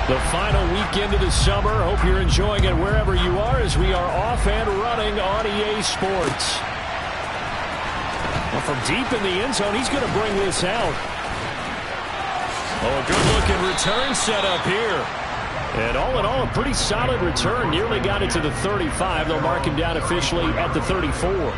The final weekend of the summer. Hope you're enjoying it wherever you are as we are off and running on EA Sports. Well, from deep in the end zone, he's going to bring this out. Oh, a good-looking return set up here. And all in all, a pretty solid return. Nearly got it to the 35. They'll mark him down officially at the 34.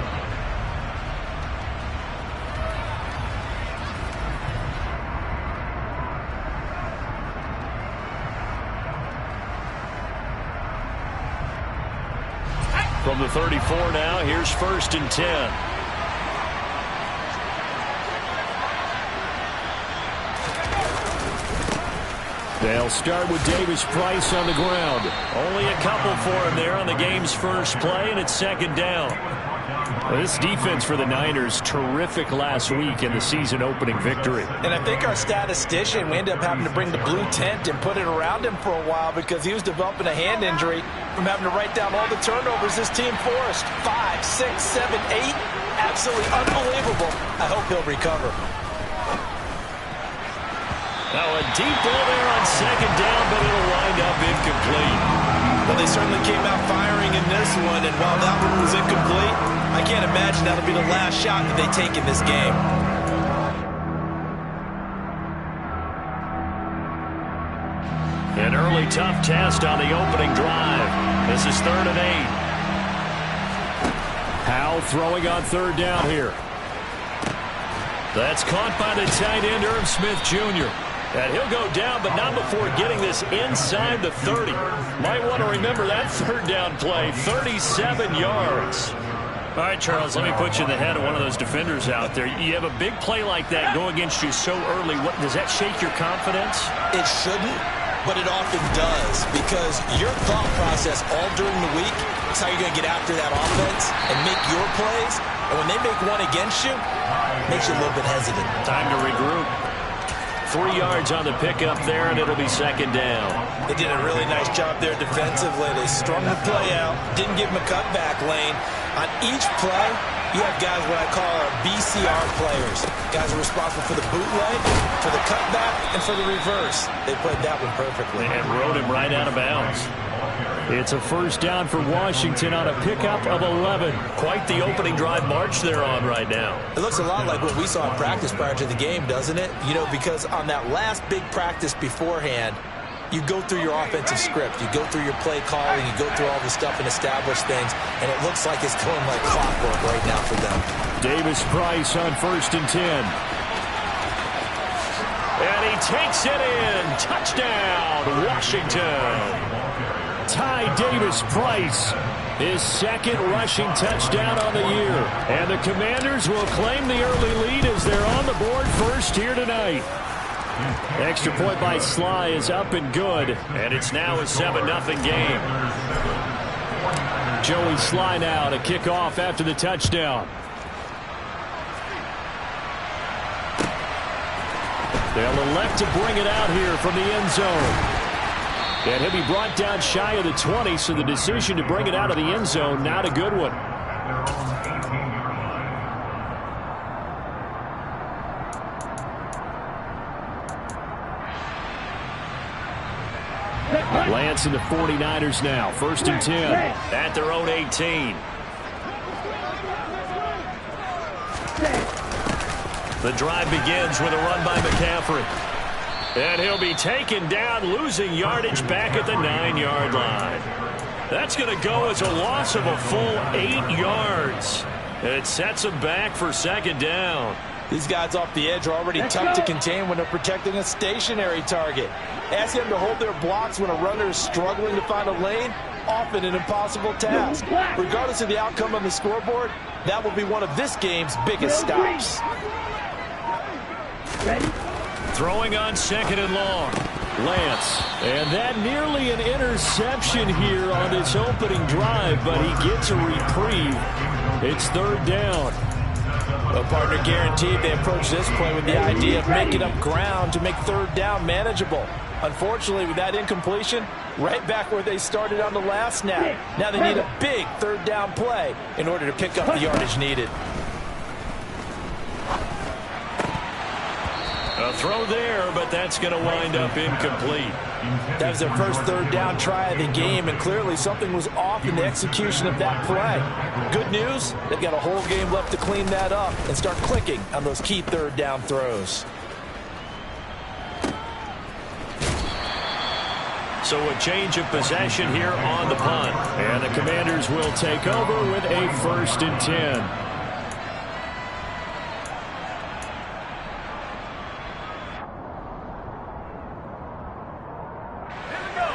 From the 34 now, here's 1st and 10. They'll start with Davis Price on the ground. Only a couple for him there on the game's first play, and it's 2nd down. This defense for the Niners, terrific last week in the season-opening victory. And I think our statistician, we ended up having to bring the blue tent and put it around him for a while because he was developing a hand injury from having to write down all the turnovers this team forced. 5, 6, 7, 8. Absolutely unbelievable. I hope he'll recover. Now a deep ball there on 2nd down, but it'll wind up incomplete. Well, they certainly came out firing in this one, and while that one was incomplete, I can't imagine that'll be the last shot that they take in this game. An early tough test on the opening drive. This is 3rd and 8. Howell throwing on 3rd down here. That's caught by the tight end, Irv Smith Jr. And he'll go down, but not before getting this inside the 30. Might want to remember that 3rd down play, 37 yards. All right, Charles, let me put you in the head of one of those defenders out there. You have a big play like that go against you so early. Does that shake your confidence? It shouldn't, but it often does, because your thought process all during the week is how you're going to get after that offense and make your plays. And when they make one against you, it makes you a little bit hesitant. Time to regroup. 3 yards on the pickup there, and it'll be 2nd down. They did a really nice job there defensively. They strung the play out, didn't give him a cutback lane. On each play, you have guys what I call our BCR players. Guys are responsible for the bootleg, for the cutback, and for the reverse. They played that one perfectly. And rode him right out of bounds. It's a 1st down for Washington on a pickup of 11. Quite the opening drive march they're on right now. It looks a lot like what we saw in practice prior to the game, doesn't it? You know, because on that last big practice beforehand, you go through your offensive script. You go through your play calling. You go through all the stuff and establish things. And it looks like it's going like clockwork right now for them. Davis Price on 1st and 10. And he takes it in. Touchdown, Washington. Ty Davis Price, his 2nd rushing touchdown on the year. And the Commanders will claim the early lead as they're on the board first here tonight. Extra point by Sly is up and good. And it's now a 7-0 game. Joey Sly now to kick off after the touchdown. They'll elect to bring it out here from the end zone. And he'll be brought down shy of the 20, so the decision to bring it out of the end zone, not a good one. Lance and the 49ers now, 1st and 10 at their own 18. The drive begins with a run by McCaffrey. And he'll be taken down, losing yardage back at the 9-yard line. That's going to go as a loss of a full 8 yards. It sets him back for 2nd down. These guys off the edge are already tough to contain when they're protecting a stationary target. Ask them to hold their blocks when a runner is struggling to find a lane, often an impossible task. Regardless of the outcome on the scoreboard, that will be one of this game's biggest stops. Ready? Throwing on 2nd and long. Lance. And that nearly an interception here on this opening drive, but he gets a reprieve. It's 3rd down. Well, partner guaranteed they approach this play with the idea of making up ground to make 3rd down manageable. Unfortunately, with that incompletion, right back where they started on the last snap. Now they need a big 3rd down play in order to pick up the yardage needed. A throw there, but that's going to wind up incomplete. That was their first third down try of the game, and clearly something was off in the execution of that play. Good news, they've got a whole game left to clean that up and start clicking on those key third down throws. So a change of possession here on the punt. And the Commanders will take over with a 1st and 10.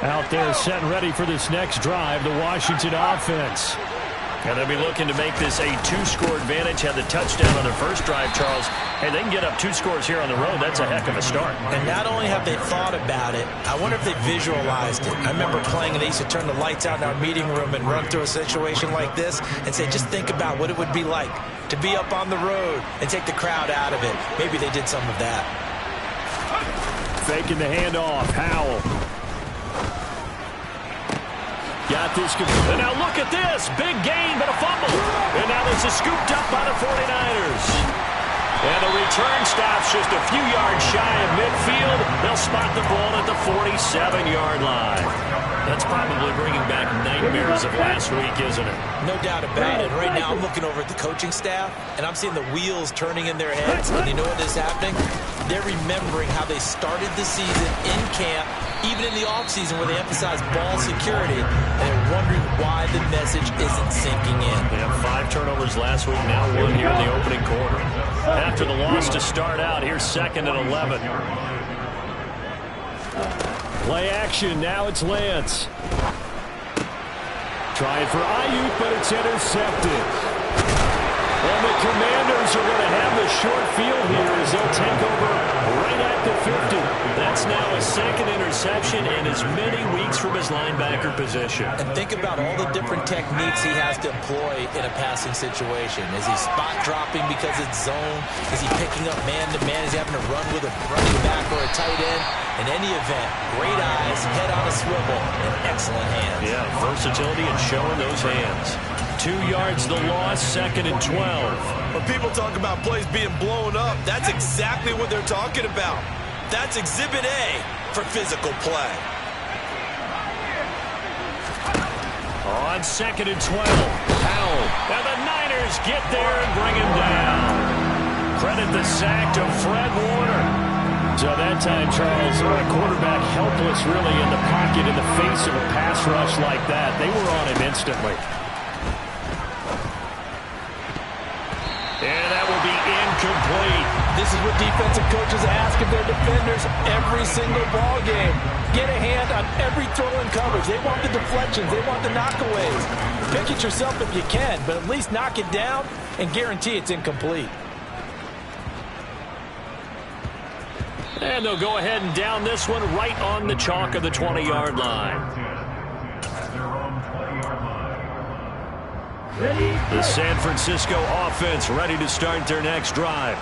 Out there set and ready for this next drive, the Washington offense. And they'll be looking to make this a 2-score advantage. Had the touchdown on their first drive, Charles. Hey, they can get up 2 scores here on the road. That's a heck of a start. And not only have they thought about it, I wonder if they visualized it. I remember playing, and they used to turn the lights out in our meeting room and run through a situation like this and say, just think about what it would be like to be up on the road and take the crowd out of it. Maybe they did some of that. Faking the handoff. Howell. Got this. And now look at this. Big gain, but a fumble. And now this is scooped up by the 49ers. And the return stops just a few yards shy of midfield. They'll spot the ball at the 47-yard line. That's probably bringing back nightmares of last week, isn't it? No doubt about it. Right now I'm looking over at the coaching staff, and I'm seeing the wheels turning in their heads. And you know what is happening? They're remembering how they started the season in camp, even in the offseason where they emphasized ball security, and they're wondering why the message isn't sinking in. They have 5 turnovers last week, now 1 here in the opening quarter. After the loss to start out, here's 2nd and 11. Play action, now it's Lance. Trying for Ayuk, but it's intercepted. And the Commanders are going to have the short field here as they'll take over right at the 50. That's now a 2nd interception in as many weeks from his linebacker position. And think about all the different techniques he has to employ in a passing situation. Is he spot dropping because it's zone? Is he picking up man-to-man? Is he having to run with a running back or a tight end? In any event, great eyes, head on a swivel, and excellent hands. Yeah, versatility and showing those hands. 2 yards the loss, 2nd and 12. When people talk about plays being blown up, that's exactly what they're talking about. That's Exhibit A for physical play. On 2nd and 12, Howell. And the Niners get there and bring him down. Credit the sack to Fred Warner. So that time, Charles, a quarterback helpless really in the pocket in the face of a pass rush like that. They were on him instantly. And that will be incomplete. This is what defensive coaches ask of their defenders every single ball game. Get a hand on every throw in coverage. They want the deflections. They want the knockaways. Pick it yourself if you can, but at least knock it down and guarantee it's incomplete. And they'll go ahead and down this one right on the chalk of the 20-yard line. The San Francisco offense ready to start their next drive.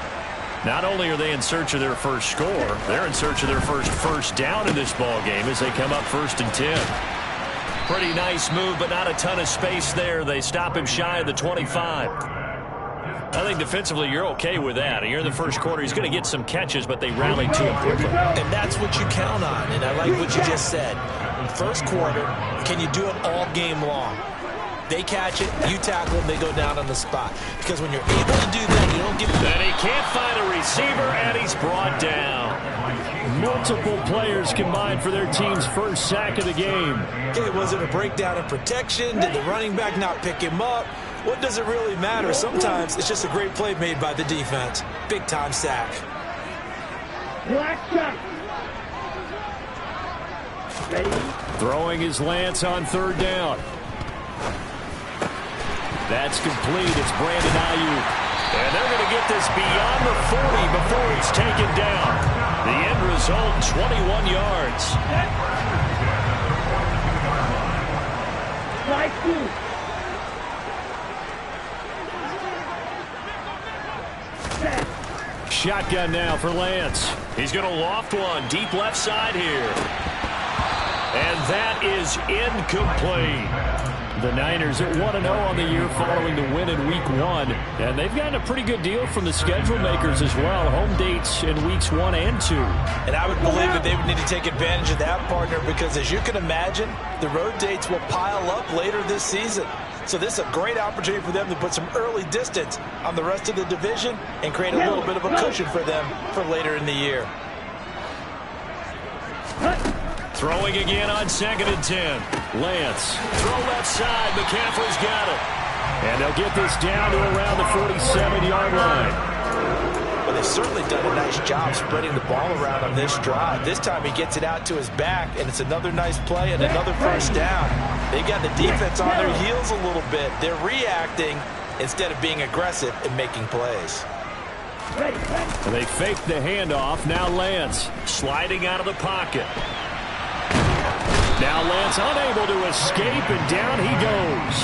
Not only are they in search of their first score, they're in search of their first down in this ball game as they come up 1st and 10. Pretty nice move, but not a ton of space there. They stop him shy of the 25. I think defensively you're okay with that. Here in the first quarter, he's going to get some catches, but they rally to him quickly. And that's what you count on, and I like what you just said. First quarter, can you do it all game long? They catch it, you tackle them, they go down on the spot. Because when you're able to do that, you don't get... And he can't find a receiver, and he's brought down. Multiple players combined for their team's first sack of the game. Okay, was it a breakdown in protection? Did the running back not pick him up? What does it really matter? Sometimes it's just a great play made by the defense. Big-time sack. Throwing his Lance on 3rd down. That's complete. It's Brandon Ayuk. And they're going to get this beyond the 40 before he's taken down. The end result, 21 yards. Shotgun now for Lance. He's going to loft one deep left side here. And that is incomplete. The Niners at 1-0 on the year following the win in Week 1. And they've gotten a pretty good deal from the schedule makers as well. Home dates in Weeks 1 and 2. And I would believe that they would need to take advantage of that, partner, because as you can imagine, the road dates will pile up later this season. So this is a great opportunity for them to put some early distance on the rest of the division and create a little bit of a cushion for them for later in the year. Throwing again on 2nd and 10. Lance. Throw left side. McCaffrey's got it. And they'll get this down to around the 47-yard line. Well, they've certainly done a nice job spreading the ball around on this drive. This time he gets it out to his back, and it's another nice play and another first down. They got the defense on their heels a little bit. They're reacting instead of being aggressive and making plays. They fake the handoff. Now Lance sliding out of the pocket. Now Lance unable to escape, and down he goes.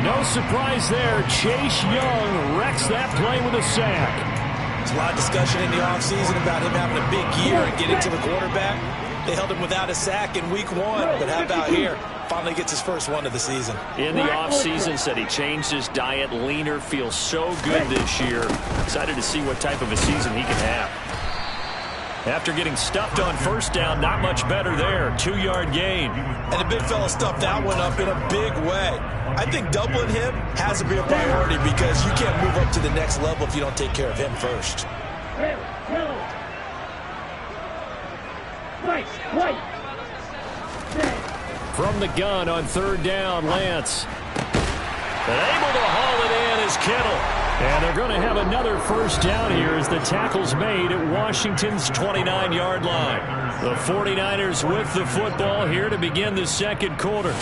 No surprise there. Chase Young wrecks that play with a sack. There's a lot of discussion in the offseason about him having a big year and getting to the quarterback. They held him without a sack in Week 1, but how about here? Finally gets his first one of the season. In the offseason, said he changed his diet, leaner, feels so good this year. Excited to see what type of a season he can have. After getting stuffed on first down, not much better there. 2-yard gain. And the big fella stuffed that one up in a big way. I think doubling him has to be a priority because you can't move up to the next level if you don't take care of him first. From the gun on 3rd down, Lance. But able to haul it in is Kittle. And they're going to have another first down here as the tackle's made at Washington's 29-yard line. The 49ers with the football here to begin the second quarter.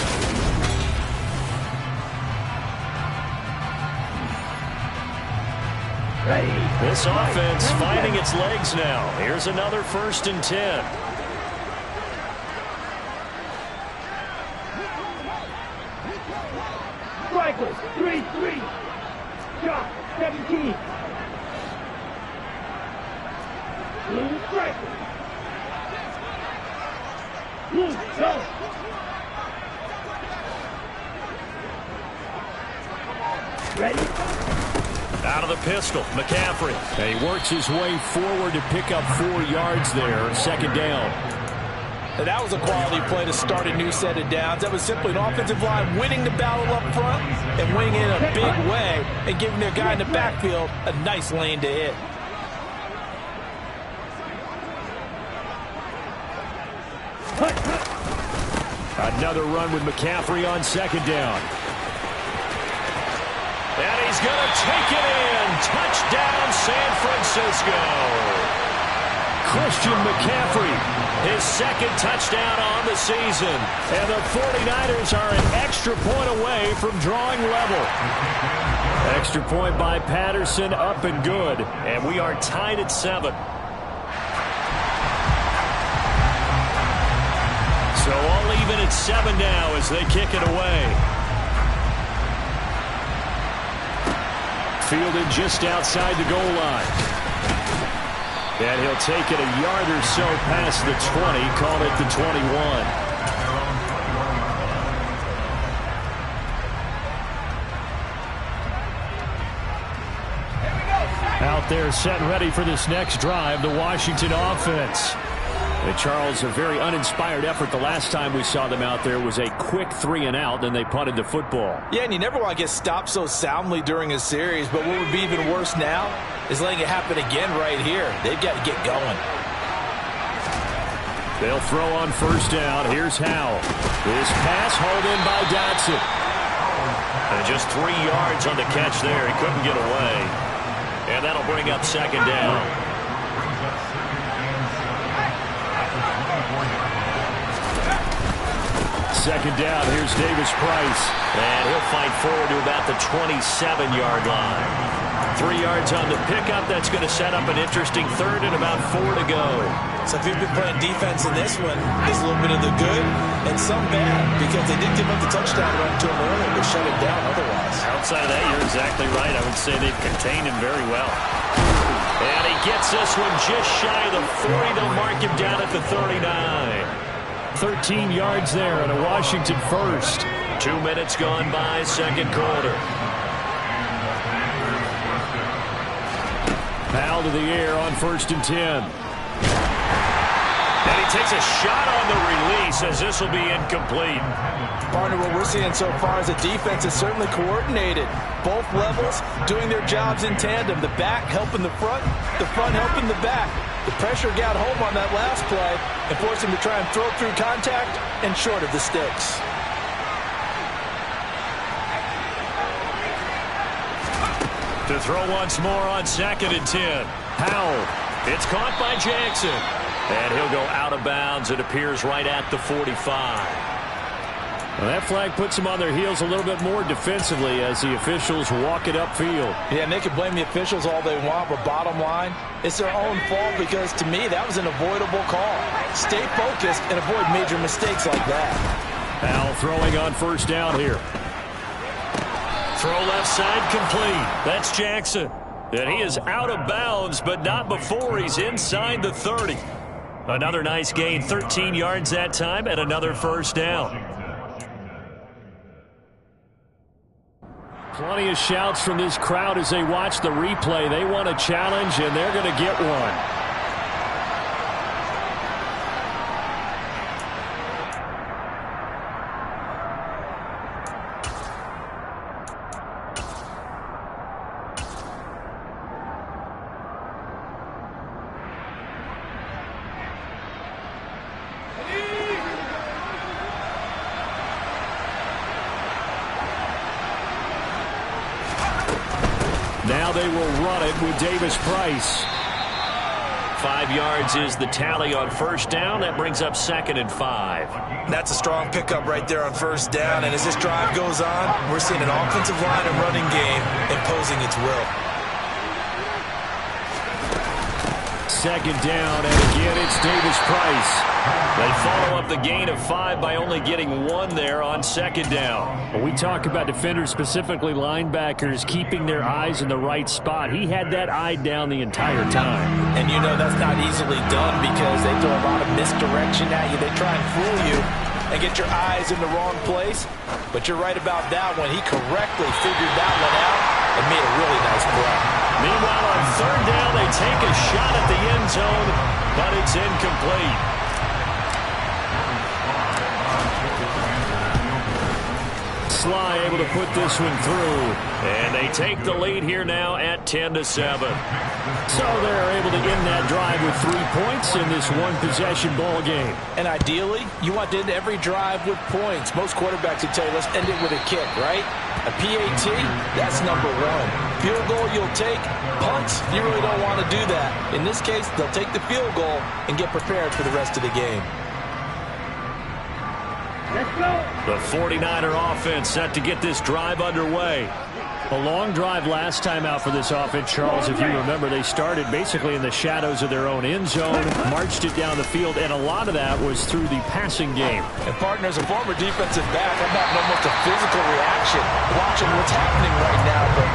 This offense finding its legs now. Here's another 1st and 10. Strikers, 3-3. Shot, 17. Blue striker. Blue, go. Ready? Out of the pistol, McCaffrey. And he works his way forward to pick up 4 yards there. 2nd down. And that was a quality play to start a new set of downs. That was simply an offensive line winning the battle up front and winning in a big way and giving their guy in the backfield a nice lane to hit. Another run with McCaffrey on 2nd down. And he's going to take it in. Touchdown, San Francisco. Christian McCaffrey. His 2nd touchdown on the season. And the 49ers are an extra point away from drawing level. Extra point by Patterson, up and good. And we are tied at 7. So all even at 7 now as they kick it away. Fielded just outside the goal line. And he'll take it a yard or so past the 20, call it the 21. Out there set and ready for this next drive, the Washington offense. And Charles, a very uninspired effort. The last time we saw them out there was a quick 3-and-out, then they punted the football. Yeah, and you never want to get stopped so soundly during a series, but what would be even worse now is letting it happen again right here. They've got to get going. They'll throw on first down. Here's Howell. This pass hauled in by Dotson. And just 3 yards on the catch there. He couldn't get away. And that'll bring up 2nd down. Second down, here's Davis Price. And he'll fight forward to about the 27-yard line. 3 yards on the pickup. That's going to set up an interesting 3rd and about 4 to go. So if you've been playing defense in this one, there's a little bit of the good and some bad because they did give up the touchdown run to him earlier, but shut it down otherwise. Outside of that, you're exactly right. I would say they've contained him very well. And he gets this one just shy of the 40. They'll mark him down at the 39. 13 yards there and a Washington first. 2 minutes gone by, second quarter. Foul to the air on 1st and 10. And he takes a shot on the release as this will be incomplete. Partner, what we're seeing so far is the defense is certainly coordinated. Both levels doing their jobs in tandem. The back helping the front helping the back. The pressure got home on that last play and forced him to try and throw through contact and short of the sticks. To throw once more on 2nd and 10. Howell. It's caught by Jackson. And he'll go out of bounds, it appears, right at the 45. Well, that flag puts them on their heels a little bit more defensively as the officials walk it upfield. Yeah, and they can blame the officials all they want, but bottom line, it's their own fault because, to me, that was an avoidable call. Stay focused and avoid major mistakes like that. Howell throwing on 1st down here. Throw left side complete. That's Jackson. And he is out of bounds, but not before he's inside the 30. Another nice gain, 13 yards that time, and another 1st down. Plenty of shouts from this crowd as they watch the replay. They want a challenge, and they're going to get one. Now they will run it with Davis Price. 5 yards is the tally on 1st down. That brings up 2nd and 5. That's a strong pickup right there on 1st down. And as this drive goes on, we're seeing an offensive line and running game imposing its will. 2nd down, and again it's Davis Price. They follow up the gain of 5 by only getting 1 there on 2nd down. When we talk about defenders, specifically linebackers, keeping their eyes in the right spot, he had that eye down the entire time. And you know that's not easily done because they throw a lot of misdirection at you. They try and fool you and get your eyes in the wrong place. But you're right about that one. He correctly figured that one out and made a really nice play. Meanwhile, on 3rd down, they take a shot at the end zone, but it's incomplete. Sly able to put this one through, and they take the lead here now at 10-7. So they're able to end that drive with 3 points in this one-possession ball game. And ideally, you want to end every drive with points. Most quarterbacks would tell you, let's end it with a kick, right? A PAT, that's number 1. Field goal you'll take. Punts, you really don't want to do that. In this case, they'll take the field goal and get prepared for the rest of the game. The 49er offense set to get this drive underway. A long drive last time out for this offense, Charles. If you remember, they started basically in the shadows of their own end zone, marched it down the field, and a lot of that was through the passing game. And, partner, as a former defensive back, I'm having almost a physical reaction watching what's happening right now. But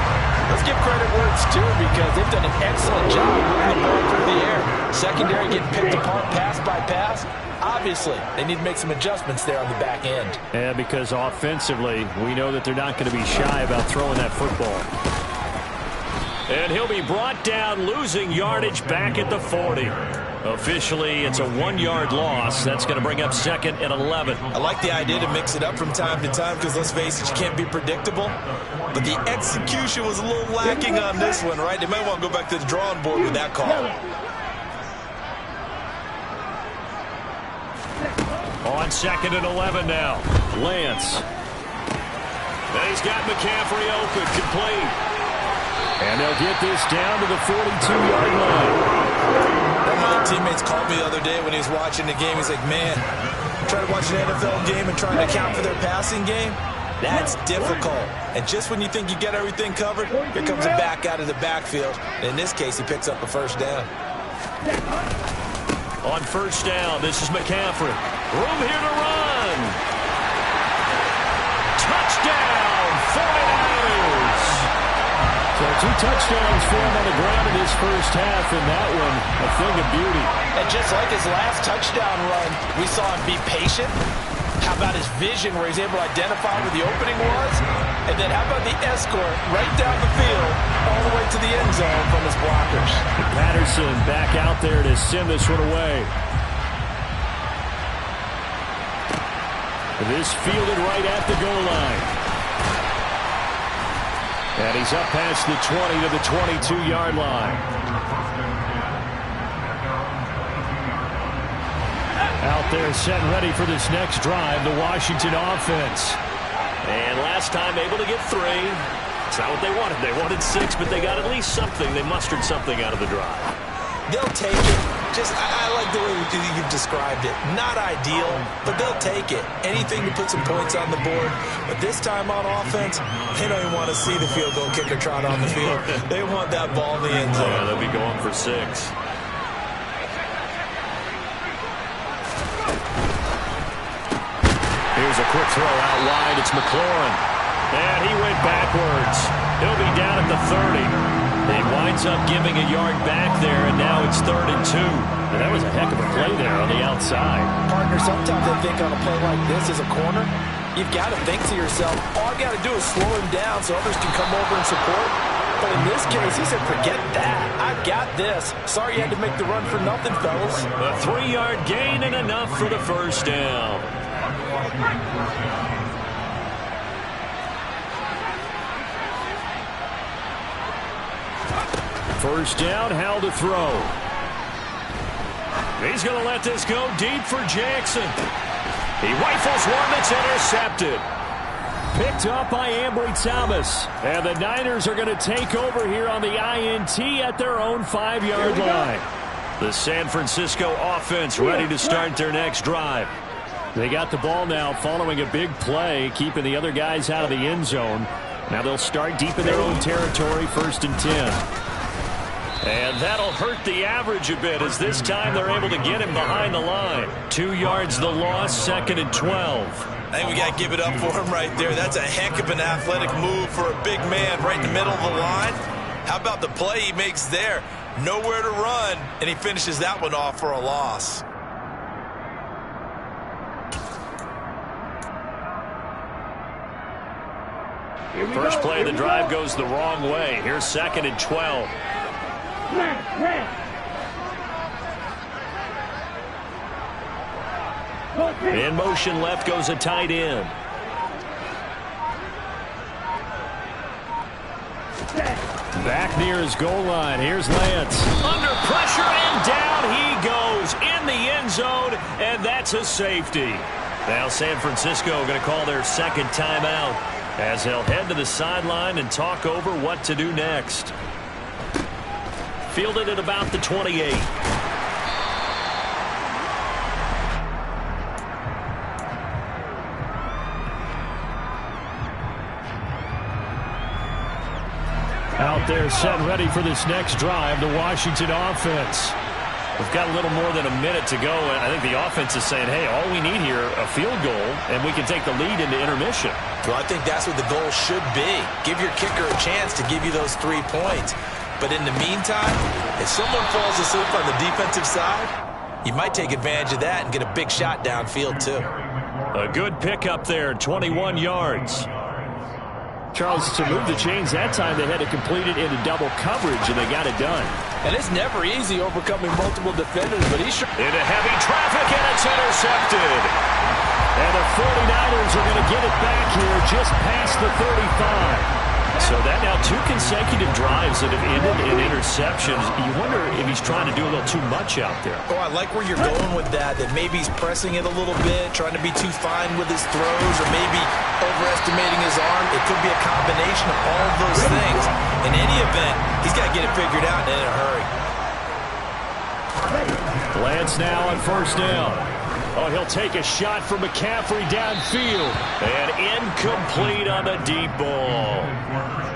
let's give credit where it's due because they've done an excellent job moving the ball through the air. Secondary getting picked apart pass by pass. Obviously, they need to make some adjustments there on the back end. Yeah, because offensively, we know that they're not going to be shy about throwing that football. And he'll be brought down, losing yardage back at the 40. Officially, it's a 1-yard loss. That's going to bring up 2nd and 11. I like the idea to mix it up from time to time because, let's face it, you can't be predictable. But the execution was a little lacking on this one, right? They might want to go back to the drawing board with that call. On 2nd and 11 now. Lance. And he's got McCaffrey open, complete. And they'll get this down to the 42-yard line. One of the teammates called me the other day when he was watching the game. He's like, man, trying to watch an NFL game and trying to account for their passing game, that's difficult. And just when you think you get everything covered, here comes a back out of the backfield. And in this case, he picks up a 1st down. On 1st down, this is McCaffrey. Room here to run. Touchdown, 49ers. So 2 touchdowns for him on the ground in his first half, and that one a thing of beauty. And just like his last touchdown run, we saw him be patient. How about his vision where he's able to identify where the opening was? And then how about the escort right down the field all the way to the end zone from his blockers? And Patterson back out there to send this one away. This fielded right at the goal line. And he's up past the 20 to the 22-yard line. Out there set and ready for this next drive, the Washington offense. And last time able to get 3. It's not what they wanted. They wanted 6, but they got at least something. They mustered something out of the drive. They'll take it. I like the way you've described it. Not ideal, but they'll take it. Anything to put some points on the board. But this time on offense, they don't even want to see the field goal kicker trot on the field. They want that ball in the end zone. Yeah, they'll be going for 6. Here's a quick throw out wide. It's McLaurin. And he went backwards. He'll be down at the 30. He winds up giving a yard back there, and now it's 3rd and 2. And that was a heck of a play there on the outside. Partner, sometimes I think on a play like this as a corner, you've got to think to yourself, all I got to do is slow him down so others can come over and support. But in this case, he said, forget that. I've got this. Sorry you had to make the run for nothing, fellas. A 3-yard gain and enough for the first down. First down, Howell to throw. He's going to let this go deep for Jackson. He rifles one that's intercepted. Picked up by Ambry Thomas. And the Niners are going to take over here on the INT at their own 5-yard line. The San Francisco offense ready to start their next drive. They got the ball now following a big play, keeping the other guys out of the end zone. Now they'll start deep in their own territory, 1st and 10. And that'll hurt the average a bit as this time they're able to get him behind the line. 2 yards the loss, 2nd and 12. I think we got to give it up for him right there. That's a heck of an athletic move for a big man right in the middle of the line. How about the play he makes there? Nowhere to run, and he finishes that one off for a loss. First play of the drive goes the wrong way. Here's 2nd and 12. In motion left goes a tight end. Back near his goal line. Here's Lance. Under pressure and down he goes in the end zone, and that's a safety. Now San Francisco going to call their 2nd timeout as they'll head to the sideline and talk over what to do next. Fielded at about the 28. Out there set and ready for this next drive, the Washington offense. We've got a little more than a minute to go, and I think the offense is saying, hey, all we need here, a field goal, and we can take the lead into intermission. Well, I think that's what the goal should be. Give your kicker a chance to give you those 3 points. But in the meantime, if someone falls asleep on the defensive side, you might take advantage of that and get a big shot downfield, too. A good pickup there, 21 yards. Charles, to move the chains that time, they had to complete it into double coverage, and they got it done. And it's never easy overcoming multiple defenders, but he's sure. Into heavy traffic, and it's intercepted. And the 49ers are going to get it back here just past the 35. So that now 2 consecutive drives that have ended in interceptions. You wonder if he's trying to do a little too much out there. Oh, I like where you're going with that maybe he's pressing it a little bit, trying to be too fine with his throws, or maybe overestimating his arm. It could be a combination of all of those things. In any event, he's got to get it figured out and in a hurry. Lance now on 1st down. Oh, he'll take a shot from McCaffrey downfield. And incomplete on the deep ball.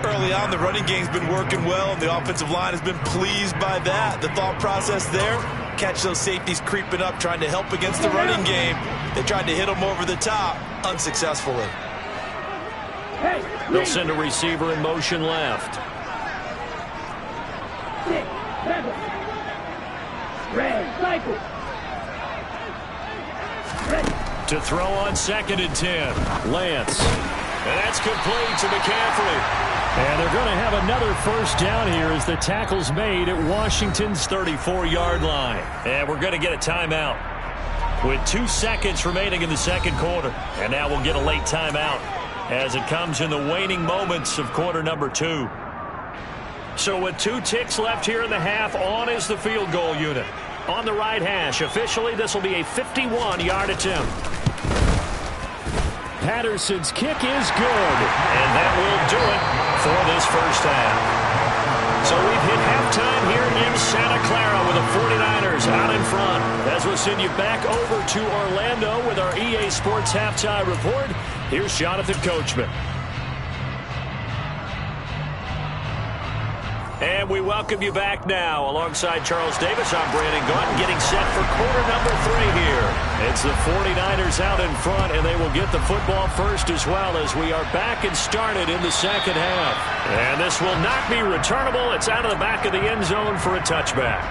Early on, the running game's been working well, and the offensive line has been pleased by that. The thought process there, catch those safeties creeping up, trying to help against the running game. They tried to hit them over the top, unsuccessfully. They'll send a receiver in motion left. Red. Cycle. Ready. To throw on 2nd and 10. Lance. And that's complete to McCaffrey. And they're going to have another first down here as the tackle's made at Washington's 34-yard line. And we're going to get a timeout with 2 seconds remaining in the second quarter. And now we'll get a late timeout as it comes in the waning moments of quarter number 2. So with 2 ticks left here in the half, on is the field goal unit. On the right hash, officially this will be a 51-yard attempt. Patterson's kick is good. And that will do it for this first half. So we've hit halftime here in Santa Clara with the 49ers out in front. As we'll send you back over to Orlando with our EA Sports Halftime Report, here's Jonathan Coachman. And we welcome you back now. Alongside Charles Davis, I'm Brandon Gaudin, getting set for quarter number 3 here. It's the 49ers out in front, and they will get the football first as well as we are back and started in the second half. And this will not be returnable. It's out of the back of the end zone for a touchback.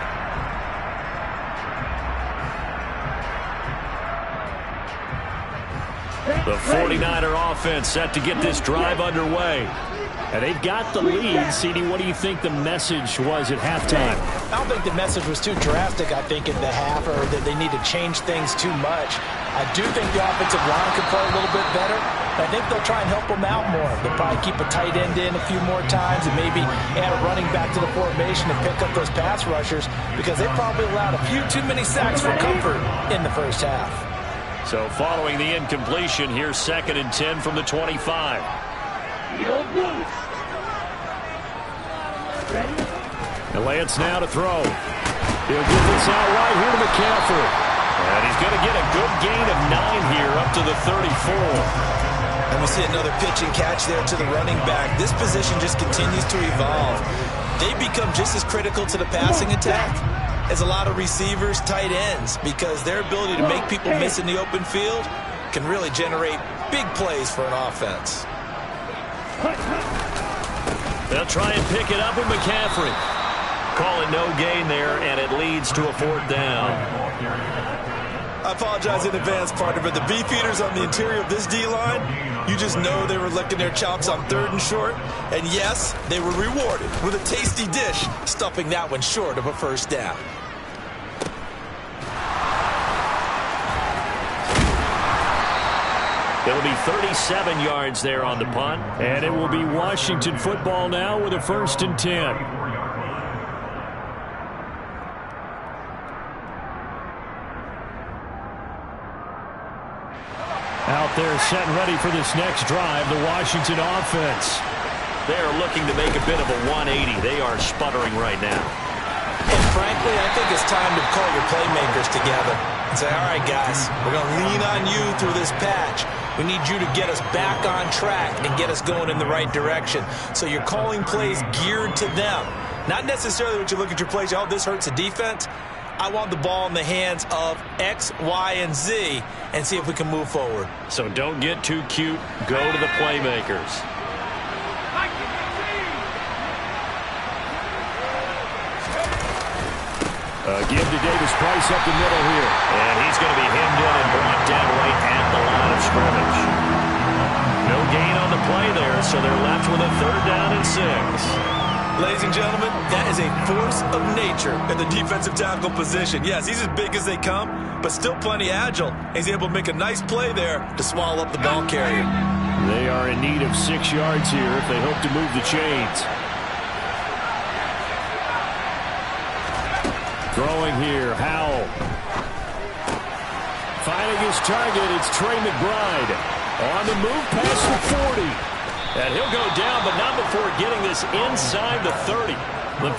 The 49er offense set to get this drive underway. And they've got the lead. CD, what do you think the message was at halftime? I don't think the message was too drastic, I think, in the half, or that they need to change things too much. I do think the offensive line could play a little bit better. I think they'll try and help them out more. They'll probably keep a tight end in a few more times and maybe add a running back to the formation and pick up those pass rushers because they probably allowed a few too many sacks for comfort in the first half. So following the incompletion, here's 2nd and 10 from the 25. And Lance now to throw. He'll get this out right here to McCaffrey. And he's going to get a good gain of 9 here up to the 34. And we see another pitch and catch there to the running back. This position just continues to evolve. They become just as critical to the passing attack as a lot of receivers, tight ends, because their ability to make people miss in the open field can really generate big plays for an offense. They'll try and pick it up with McCaffrey. Calling no gain there, and it leads to a 4th down. I apologize in advance, partner, but the beefeaters on the interior of this D-line, you just know they were licking their chops on 3rd and short. And yes, they were rewarded with a tasty dish, stuffing that one short of a first down. It'll be 37 yards there on the punt. And it will be Washington football now with a 1st and 10. Out there set and ready for this next drive, the Washington offense. They're looking to make a bit of a 180. They are sputtering right now. And frankly, I think it's time to call your playmakers together and say, all right, guys, we're going to lean on you through this patch. We need you to get us back on track and get us going in the right direction. So you're calling plays geared to them. Not necessarily when you look at your plays, oh, this hurts the defense. I want the ball in the hands of X, Y, and Z and see if we can move forward. So don't get too cute. Go to the playmakers. Give to Davis Price up the middle here. And he's going to be hemmed in and brought down right at the line of scrimmage. No gain on the play there, so they're left with a 3rd down and 6. Ladies and gentlemen, that is a force of nature in the defensive tackle position. Yes, he's as big as they come, but still plenty agile. He's able to make a nice play there to swallow up the ball carrier. They are in need of 6 yards here if they hope to move the chains. Throwing here, Howell. Finding his target, it's Trey McBride. On the move past the 40. And he'll go down, but not before getting this inside the 30. The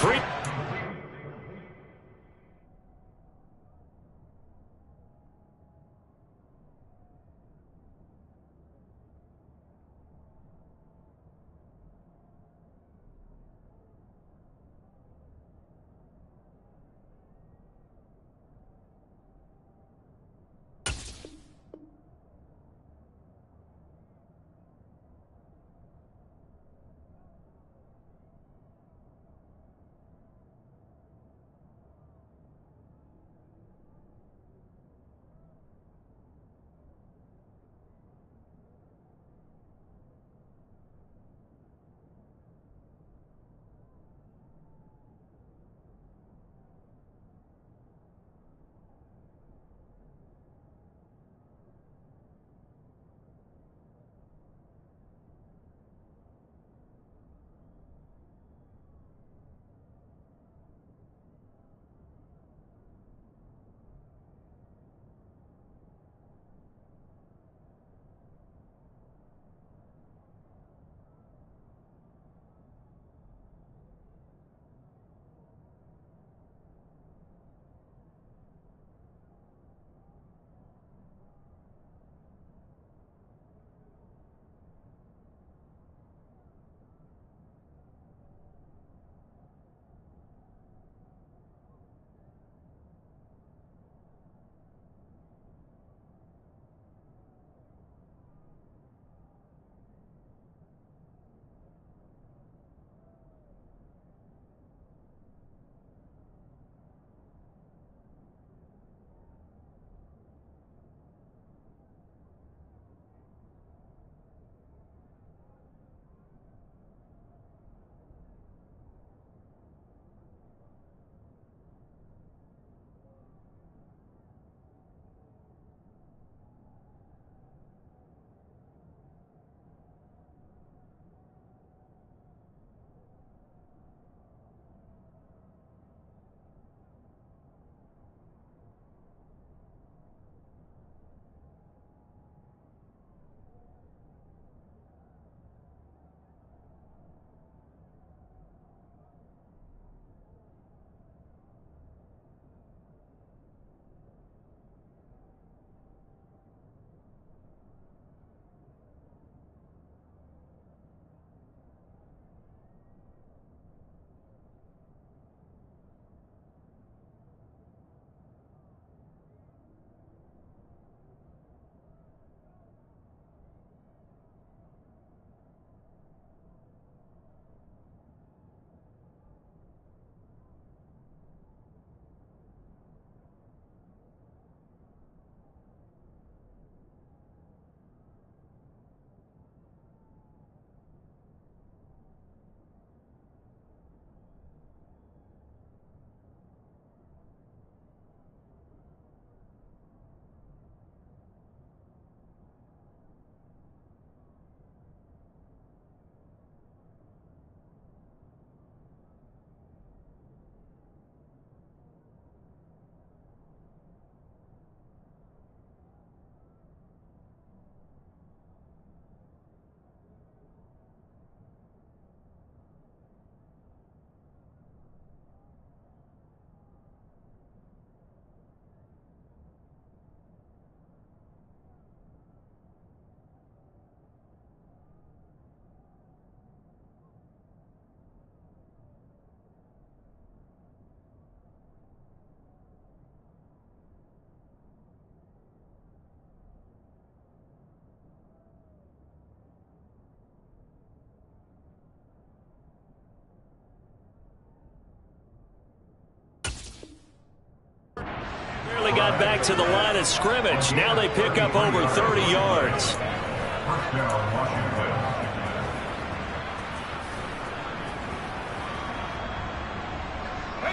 got back to the line of scrimmage. Now they pick up over 30 yards.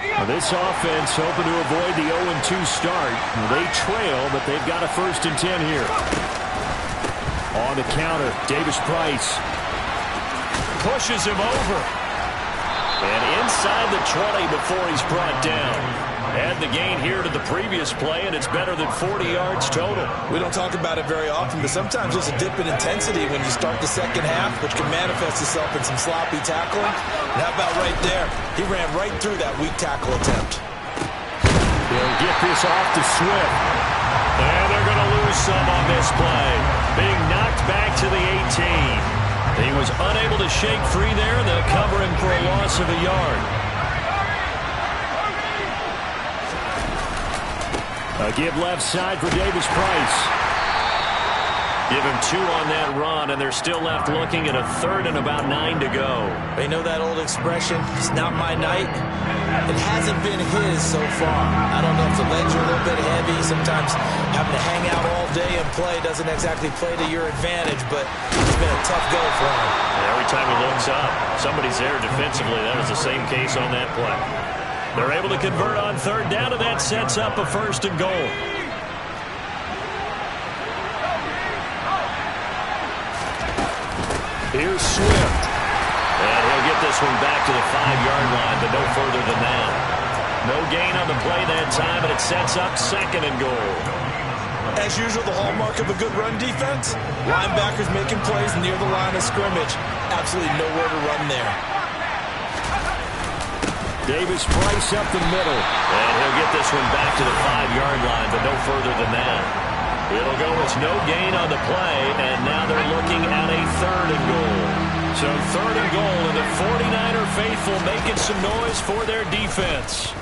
Well, this offense hoping to avoid the 0-2 start. They trail, but they've got a 1st and 10 here. On the counter, Davis-Price pushes him over. And inside the 20 before he's brought down. Add the gain here to the previous play, and it's better than 40 yards total. We don't talk about it very often, but sometimes there's a dip in intensity when you start the second half, which can manifest itself in some sloppy tackling. And how about right there? He ran right through that weak tackle attempt. They'll get this off to Swift. And they're going to lose some on this play. Being knocked back to the 18. He was unable to shake free there, and they'll cover him for a loss of a yard. A give left side for Davis-Price. Give him 2 on that run, and they're still left looking at a 3rd and about 9 to go. They know that old expression, it's not my night. It hasn't been his so far. I don't know if the legs are a little bit heavy. Sometimes having to hang out all day and play doesn't exactly play to your advantage, but it's been a tough go for him. And every time he looks up, somebody's there defensively. That was the same case on that play. They're able to convert on 3rd down, and that sets up a 1st and goal. Here's Swift. And he'll get this one back to the 5-yard line, but no further than that. No gain on the play that time, and it sets up 2nd and goal. As usual, the hallmark of a good run defense, linebackers making plays near the line of scrimmage. Absolutely nowhere to run there. Davis-Price up the middle. And he'll get this one back to the 5-yard line, but no further than that. It'll go with no gain on the play, and now they're looking at a 3rd and goal. So 3rd and goal, and the 49er faithful making some noise for their defense.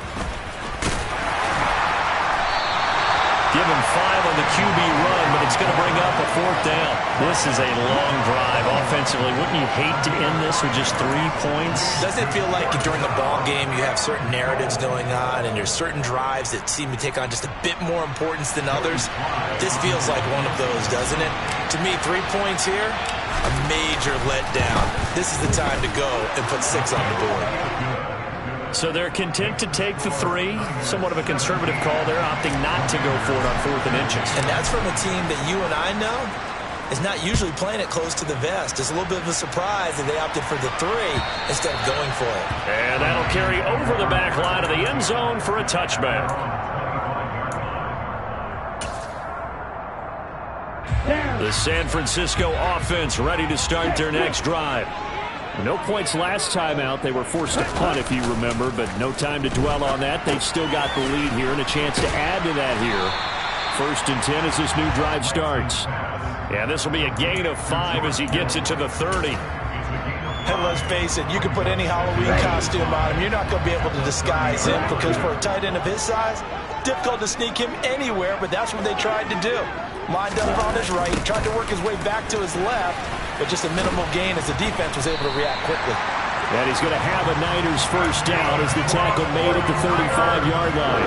Give him 5 on the QB run, but it's going to bring up a 4th down. This is a long drive offensively. Wouldn't you hate to end this with just 3 points? Doesn't it feel like during a ball game you have certain narratives going on and there's certain drives that seem to take on just a bit more importance than others? This feels like one of those, doesn't it? To me, 3 points here, a major letdown. This is the time to go and put 6 on the board. So they're content to take the 3. Somewhat of a conservative call there, opting not to go for it on 4th and inches. And that's from a team that you and I know is not usually playing it close to the vest. It's a little bit of a surprise that they opted for the 3 instead of going for it. And that'll carry over the back line of the end zone for a touchback. The San Francisco offense ready to start their next drive. No points last time out. They were forced to punt, if you remember, but no time to dwell on that. They've still got the lead here and a chance to add to that here. 1st and 10 as this new drive starts. And this will be a gain of 5 as he gets it to the 30. And let's face it, you can put any Halloween costume on him. You're not going to be able to disguise him because for a tight end of his size, difficult to sneak him anywhere, but that's what they tried to do. Lined up on his right, tried to work his way back to his left, but just a minimal gain as the defense was able to react quickly. And he's going to have a Niners 1st down as the tackle made at the 35-yard line.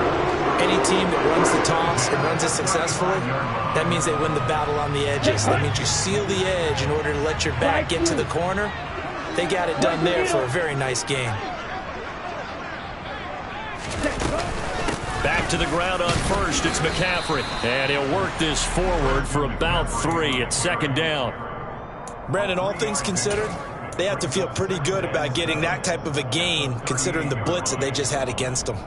Any team that runs the toss and runs it successfully, that means they win the battle on the edges. That means you seal the edge in order to let your back get to the corner. They got it done there for a very nice gain. Back to the ground on 1st, it's McCaffrey. And he'll work this forward for about 3 at 2nd down. Brandon, all things considered, they have to feel pretty good about getting that type of a gain considering the blitz that they just had against them.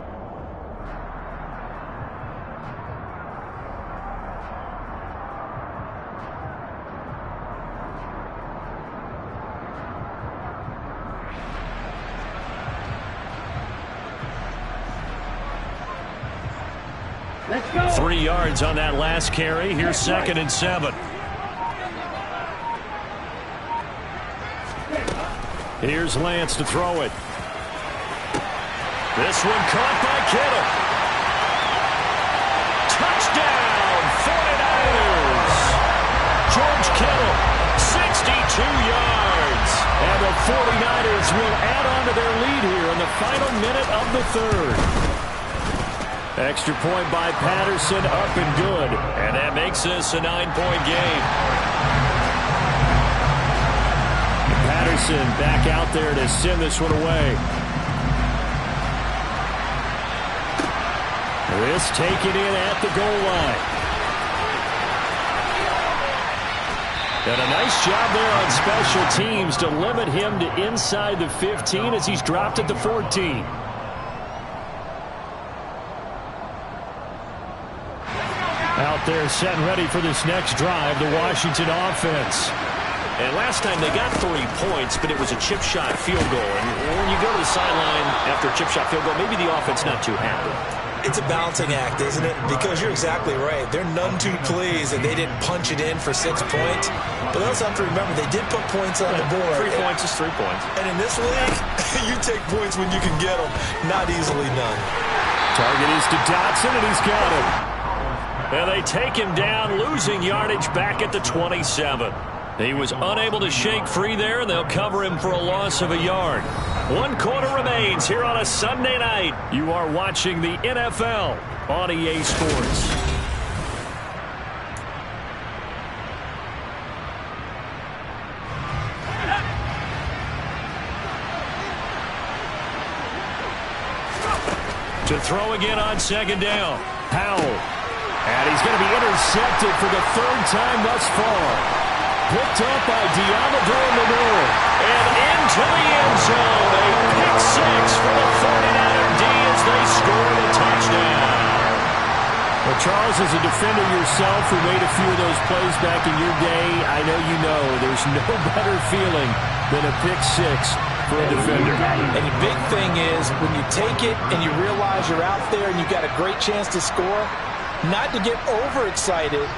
Let's go. 3 yards on that last carry. Here's 2nd and 7. Here's Lance to throw it. This one caught by Kittle. Touchdown, 49ers. George Kittle, 62 yards. And the 49ers will add on to their lead here in the final minute of the 3rd. Extra point by Patterson, up and good. And that makes this a 9-point game. Patterson back out there to send this one away. This taken in at the goal line. And a nice job there on special teams to limit him to inside the 15 as he's dropped at the 14. Out there set and ready for this next drive, the Washington offense. And last time they got 3 points, but it was a chip shot field goal. And when you go to the sideline after a chip shot field goal, maybe the offense not too happy. It's a balancing act, isn't it? Because you're exactly right. They're none too pleased that they didn't punch it in for 6 points. But they also have to remember they did put points on the board. 3 points is 3 points. And in this league, you take points when you can get them. Not easily done. Target is to Dotson, and he's got him. And they take him down, losing yardage back at the 27. He was unable to shake free there, and they'll cover him for a loss of a yard. 1 quarter remains here on a Sunday night. You are watching the NFL on EA Sports. To throw again on second down. Howell. And he's going to be intercepted for the 3rd time thus far. Picked up by Diamador Manure. And into the end zone. A pick 6 for the 49er D as they score the touchdown. Well, Charles, as a defender yourself who made a few of those plays back in your day, I know you know there's no better feeling than a pick 6 for a defender. And the big thing is when you take it and you realize you're out there and you got a great chance to score, not to get overexcited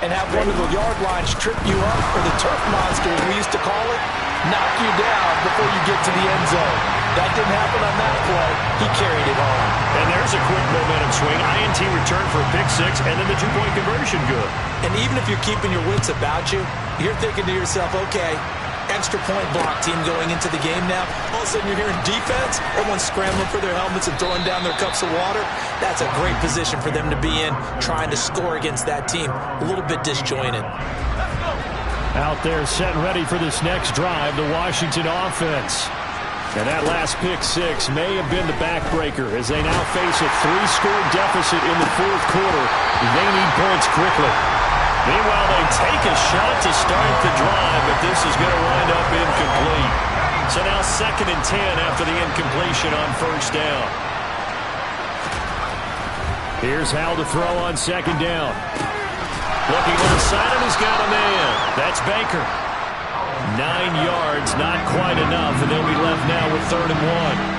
and have one of the yard lines trip you up, or the turf monster, as we used to call it, knock you down before you get to the end zone. That didn't happen on that play. He carried it home. And there's a quick momentum swing. INT return for a pick 6, and then the 2-point conversion good. And even if you're keeping your wits about you, you're thinking to yourself, okay, extra point block team going into the game now. All of a sudden you're hearing defense, everyone's scrambling for their helmets and throwing down their cups of water. That's a great position for them to be in, trying to score against that team. A little bit disjointed. Out there set and ready for this next drive, the Washington offense. And that last pick 6 may have been the backbreaker as they now face a 3-score deficit in the 4th quarter. They need points quickly. Meanwhile, they take a shot to start the drive, but this is going to wind up incomplete. So now 2nd and 10 after the incompletion on 1st down. Here's Howell to throw on 2nd down. Looking left side, and he's got a man. That's Baker. 9 yards, not quite enough, and they'll be left now with 3rd and 1.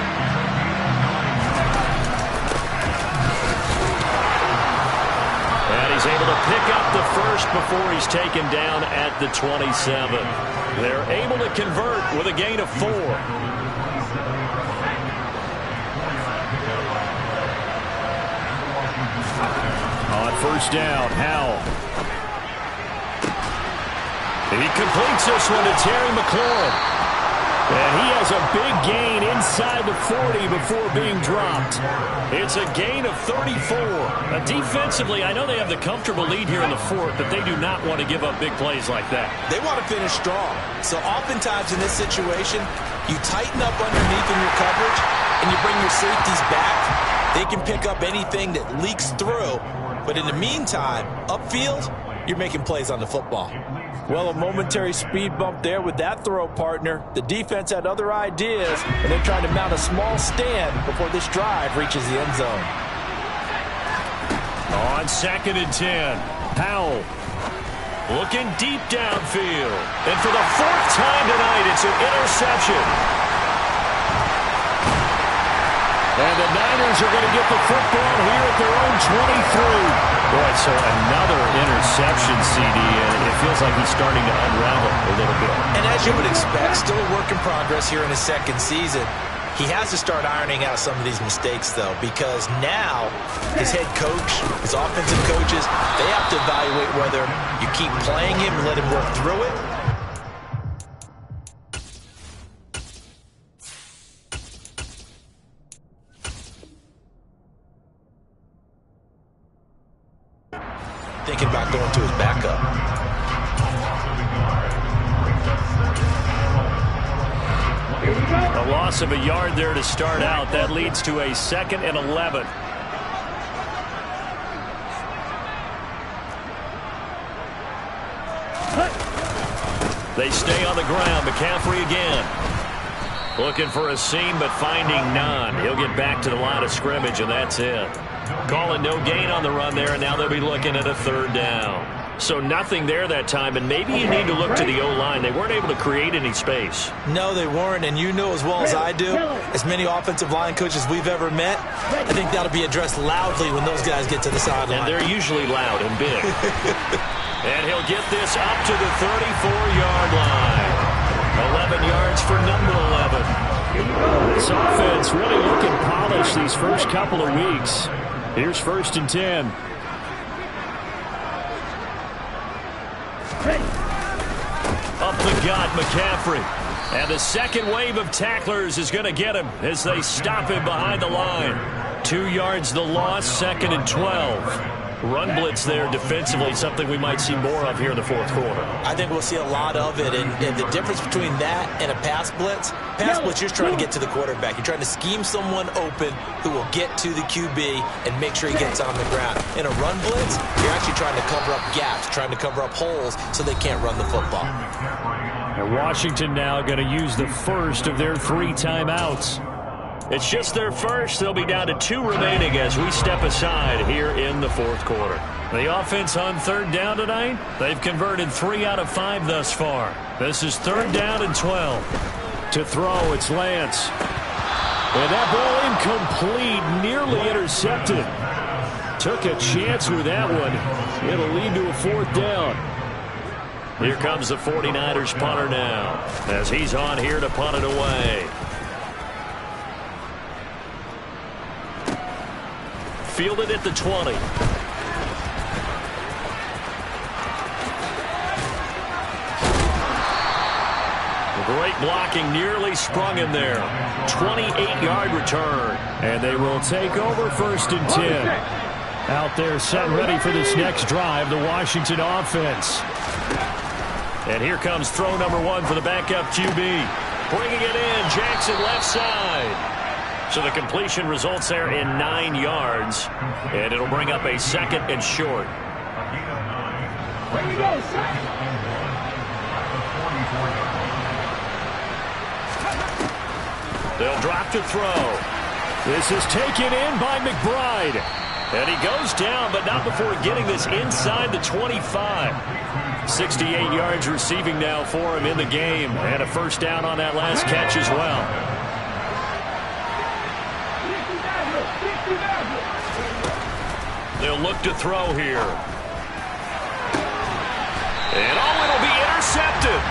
He's able to pick up the first before he's taken down at the 27. They're able to convert with a gain of 4. On 1st down, Howell. He completes this one to Terry McLaurin. And he has a big gain inside the 40 before being dropped. It's a gain of 34. Defensively, I know they have the comfortable lead here in the 4th, but they do not want to give up big plays like that. They want to finish strong. So oftentimes in this situation, you tighten up underneath in your coverage and you bring your safeties back. They can pick up anything that leaks through. But in the meantime, upfield, you're making plays on the football. Well, a momentary speed bump there with that throw, partner. The defense had other ideas, and they're trying to mount a small stand before this drive reaches the end zone. On 2nd and 10, Howell. Looking deep downfield. And for the 4th time tonight, it's an interception. And the Niners are going to get the football here at their own 23. Boy, so another interception, CD, and it feels like he's starting to unravel a little bit. And as you would expect, still a work in progress here in his 2nd season. He has to start ironing out some of these mistakes, though, because now his head coach, his offensive coaches, they have to evaluate whether you keep playing him and let him work through it, loss of a yard there to start out. That leads to a 2nd and 11. They stay on the ground. McCaffrey again. Looking for a seam, but finding none. He'll get back to the line of scrimmage, and that's it. Calling no gain on the run there, and now they'll be looking at a 3rd down. So nothing there that time, and maybe you need to look to the O-line. They weren't able to create any space. No, they weren't, and you know as well as I do, as many offensive line coaches we've ever met, I think that'll be addressed loudly when those guys get to the sideline. And they're usually loud and big. And he'll get this up to the 34-yard line. 11 yards for number 11. This offense really looking polished these first couple of weeks. Here's 1st and 10. Up the gut, McCaffrey. And the second wave of tacklers is going to get him as they stop him behind the line. 2 yards the loss, 2nd and 12. Run blitz there defensively, something we might see more of here in the 4th quarter. I think we'll see a lot of it, and the difference between that and a pass blitz, you're just trying to get to the quarterback. You're trying to scheme someone open who will get to the QB and make sure he gets on the ground. In a run blitz, you're actually trying to cover up gaps, trying to cover up holes so they can't run the football. And Washington now going to use the first of their 3 timeouts. It's just their first. They'll be down to 2 remaining as we step aside here in the 4th quarter. The offense on 3rd down tonight, they've converted 3 out of 5 thus far. This is 3rd down and 12. To throw, it's Lance. And that ball incomplete, nearly intercepted. Took a chance with that one. It'll lead to a 4th down. Here comes the 49ers punter now as he's on here to punt it away. Fielded at the 20. Great blocking, nearly sprung him there. 28-yard return. And they will take over 1st and 10. Out there set ready for this next drive, the Washington offense. And here comes throw number 1 for the backup QB. Bringing it in, Jackson left side. So the completion results there in 9 yards. And it'll bring up a 2nd and short. Where you go, son? They'll drop to throw. This is taken in by McBride. And he goes down, but not before getting this inside the 25. 68 yards receiving now for him in the game. And a 1st down on that last catch as well. They'll look to throw here. And it'll be intercepted.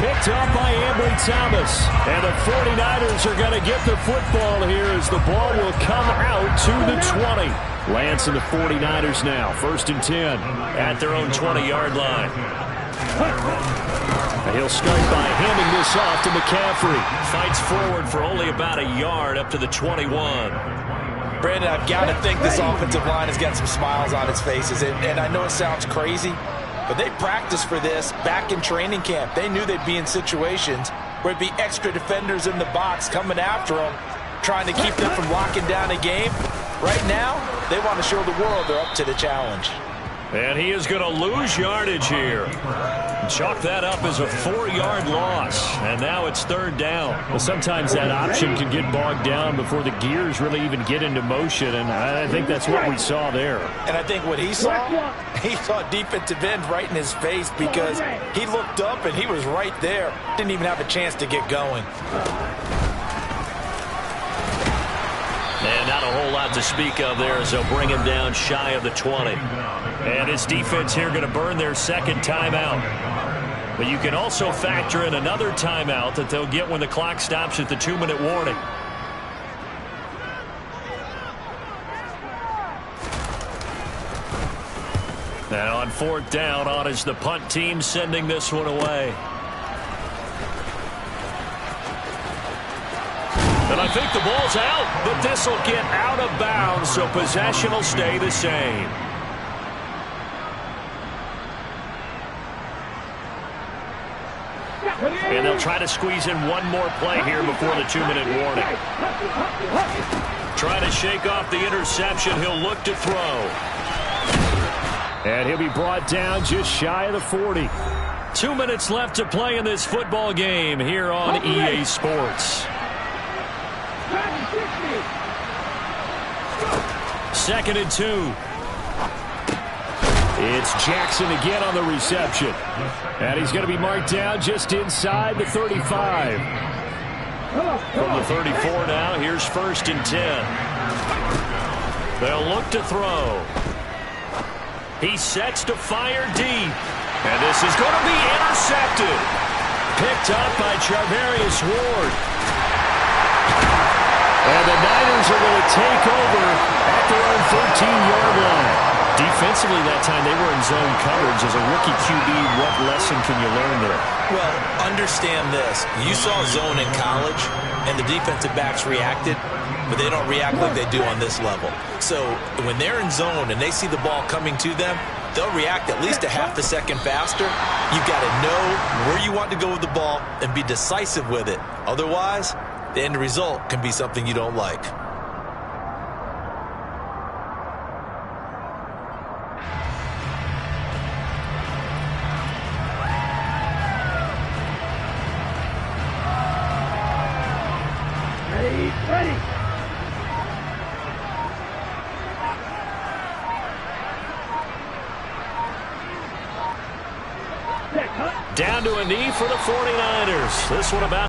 Picked up by Ambry Thomas. And the 49ers are going to get the football here as the ball will come out to the 20. Lance and the 49ers now. 1st and 10. At their own 20-yard line. And he'll start by handing this off to McCaffrey. Fights forward for only about a yard up to the 21. Brandon, I've got to think this offensive line has got some smiles on its faces. And I know it sounds crazy, but they practiced for this back in training camp. They knew they'd be in situations where it'd be extra defenders in the box coming after them, trying to keep them from locking down a game. Right now, they want to show the world they're up to the challenge. And he is going to lose yardage here. Chalk that up as a 4-yard loss. And now it's 3rd down. Well, sometimes that option can get bogged down before the gears really even get into motion, and I think that's what we saw there. And I think what he saw defensive end right in his face because he looked up and he was right there. Didn't even have a chance to get going. And not a whole lot to speak of there as they'll bring him down shy of the 20. And his defense here going to burn their 2nd timeout. But you can also factor in another timeout that they'll get when the clock stops at the 2-minute warning. Now on 4th down, on is the punt team sending this one away. And I think the ball's out, but this will get out of bounds, so possession will stay the same. And they'll try to squeeze in one more play here before the 2-minute warning. Trying to shake off the interception. He'll look to throw. And he'll be brought down just shy of the 40. 2 minutes left to play in this football game here on EA Sports. 2nd and 2. It's Jackson again on the reception. And he's going to be marked down just inside the 35. From the 34 now, here's 1st and 10. They'll look to throw. He sets to fire deep. And this is going to be intercepted. Picked up by Charvarius Ward. And the Niners are going to take over at their own 13-yard line. Defensively that time, they were in zone coverage. As a rookie QB, what lesson can you learn there? Well, understand this. You saw zone in college, and the defensive backs reacted, but they don't react like they do on this level. So when they're in zone and they see the ball coming to them, they'll react at least a half a second faster. You've got to know where you want to go with the ball and be decisive with it. Otherwise, the end result can be something you don't like. Ready. Down to a knee for the 49ers. This one about